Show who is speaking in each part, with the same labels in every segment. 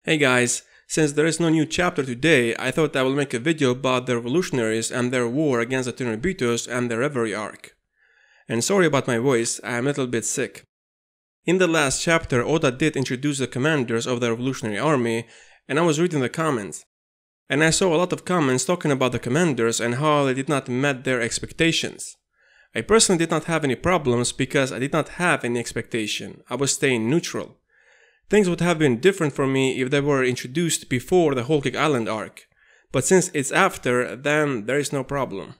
Speaker 1: Hey guys, since there is no new chapter today, I thought I will make a video about the revolutionaries and their war against the Tenryuubitos and the Reverie arc. And sorry about my voice, I am a little bit sick. In the last chapter, Oda did introduce the commanders of the revolutionary army, and I was reading the comments. And I saw a lot of comments talking about the commanders and how they did not met their expectations. I personally did not have any problems because I did not have any expectation, I was staying neutral. Things would have been different for me if they were introduced before the Whole Cake Island arc, but since it's after, then there is no problem.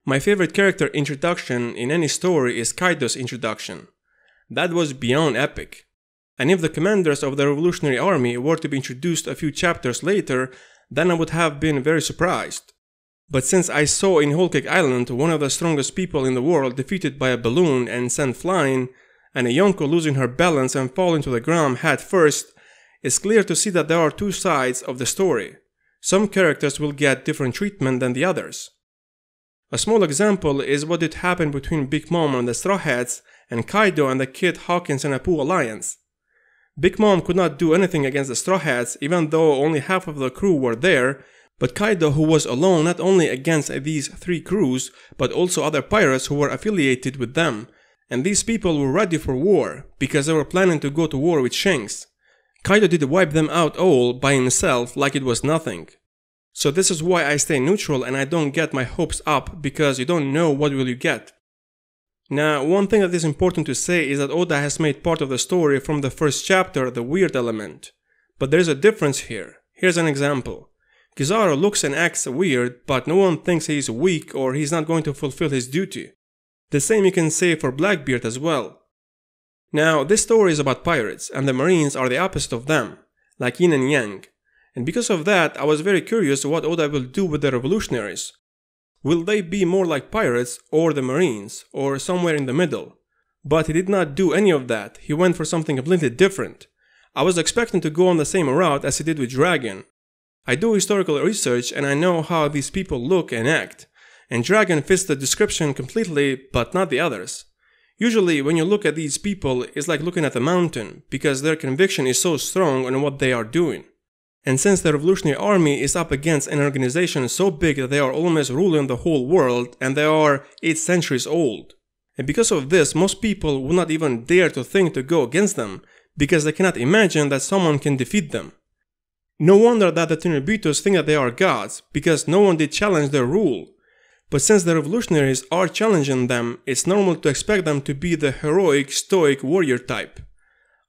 Speaker 1: My favorite character introduction in any story is Kaido's introduction. That was beyond epic. And if the commanders of the revolutionary army were to be introduced a few chapters later, then I would have been very surprised. But since I saw in Whole Cake Island one of the strongest people in the world defeated by a balloon and sent flying, and a Yonko losing her balance and falling to the ground head first, it's clear to see that there are two sides of the story. Some characters will get different treatment than the others. A small example is what did happen between Big Mom and the Straw Hats and Kaido and the Kid Hawkins and Apu alliance. Big Mom could not do anything against the Straw Hats even though only half of the crew were there, but Kaido, who was alone not only against these three crews but also other pirates who were affiliated with them, and these people were ready for war, because they were planning to go to war with Shanks. Kaido did wipe them out all by himself like it was nothing. So this is why I stay neutral and I don't get my hopes up, because you don't know what will you get. Now, one thing that is important to say is that Oda has made part of the story from the first chapter the weird element. But there is a difference here. Here's an example. Kizaru looks and acts weird, but no one thinks he is weak or he's not going to fulfill his duty. The same you can say for Blackbeard as well. Now, this story is about pirates, and the Marines are the opposite of them, like yin and yang. And because of that, I was very curious what Oda will do with the revolutionaries. Will they be more like pirates or the Marines, or somewhere in the middle? But he did not do any of that, he went for something completely different. I was expecting to go on the same route as he did with Dragon. I do historical research and I know how these people look and act. And Dragon fits the description completely, but not the others. Usually when you look at these people, it's like looking at a mountain, because their conviction is so strong on what they are doing. And since the revolutionary army is up against an organization so big that they are almost ruling the whole world, and they are 8 centuries old. And because of this, most people will not even dare to think to go against them, because they cannot imagine that someone can defeat them. No wonder that the Tenryuubitos think that they are gods, because no one did challenge their rule. But since the revolutionaries are challenging them, it's normal to expect them to be the heroic, stoic warrior type.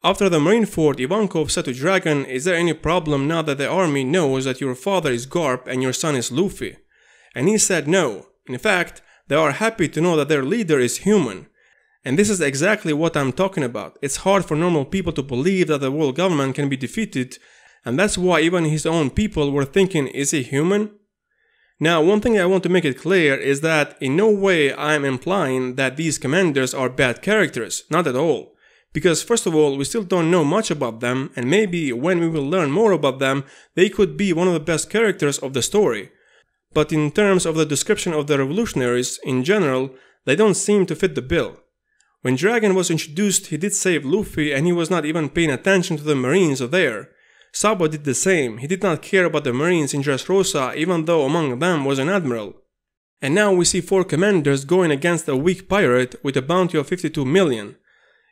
Speaker 1: After the Marineford, Ivankov said to Dragon, "Is there any problem now that the army knows that your father is Garp and your son is Luffy?" And he said no. In fact, they are happy to know that their leader is human. And this is exactly what I'm talking about. It's hard for normal people to believe that the world government can be defeated, and that's why even his own people were thinking, is he human? Now, one thing I want to make it clear is that in no way I am implying that these commanders are bad characters, not at all. Because first of all, we still don't know much about them, and maybe when we will learn more about them, they could be one of the best characters of the story. But in terms of the description of the revolutionaries in general, they don't seem to fit the bill. When Dragon was introduced, he did save Luffy and he was not even paying attention to the Marines there. Sabo did the same, he did not care about the Marines in Dressrosa even though among them was an admiral. And now we see 4 commanders going against a weak pirate with a bounty of 52 million.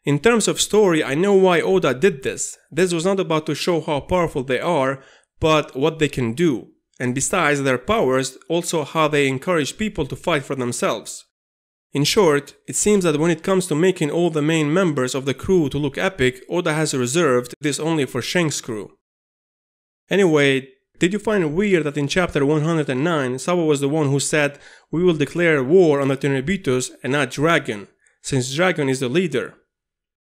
Speaker 1: In terms of story, I know why Oda did this. This was not about to show how powerful they are, but what they can do. And besides their powers, also how they encourage people to fight for themselves. In short, it seems that when it comes to making all the main members of the crew to look epic, Oda has reserved this only for Shanks' crew. Anyway, did you find it weird that in chapter 109, Sabo was the one who said, "We will declare war on the Tenryuubitos and not Dragon, since Dragon is the leader"?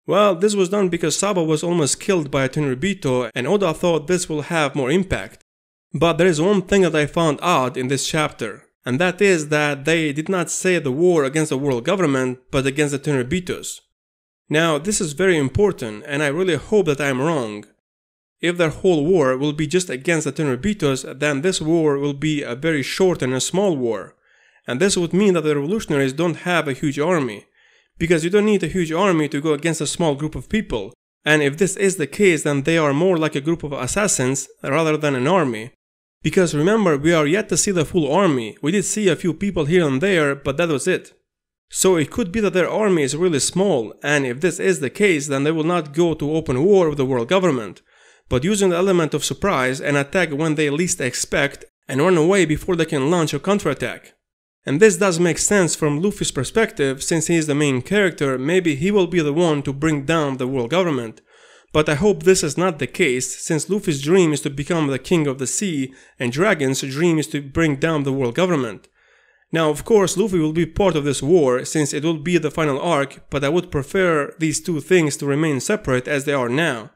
Speaker 1: Well, this was done because Sabo was almost killed by a Tenryuubito and Oda thought this will have more impact. But there is one thing that I found odd in this chapter, and that is that they did not say the war against the world government, but against the Tenryuubitos. Now, this is very important, and I really hope that I am wrong. If their whole war will be just against the Tenryuubitos, then this war will be a very short and a small war. And this would mean that the revolutionaries don't have a huge army. Because you don't need a huge army to go against a small group of people. And if this is the case, then they are more like a group of assassins rather than an army. Because remember, we are yet to see the full army. We did see a few people here and there, but that was it. So it could be that their army is really small, and if this is the case, then they will not go to open war with the world government, but using the element of surprise and attack when they least expect and run away before they can launch a counterattack. And this does make sense from Luffy's perspective, since he is the main character. Maybe he will be the one to bring down the world government. But I hope this is not the case, since Luffy's dream is to become the king of the sea, and Dragon's dream is to bring down the world government. Now, of course, Luffy will be part of this war, since it will be the final arc, but I would prefer these two things to remain separate as they are now.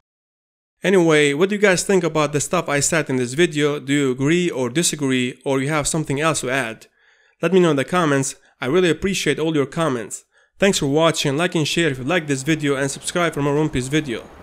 Speaker 1: Anyway, what do you guys think about the stuff I said in this video? Do you agree or disagree, or you have something else to add? Let me know in the comments. I really appreciate all your comments. Thanks for watching, like and share if you liked this video, and subscribe for more One Piece video.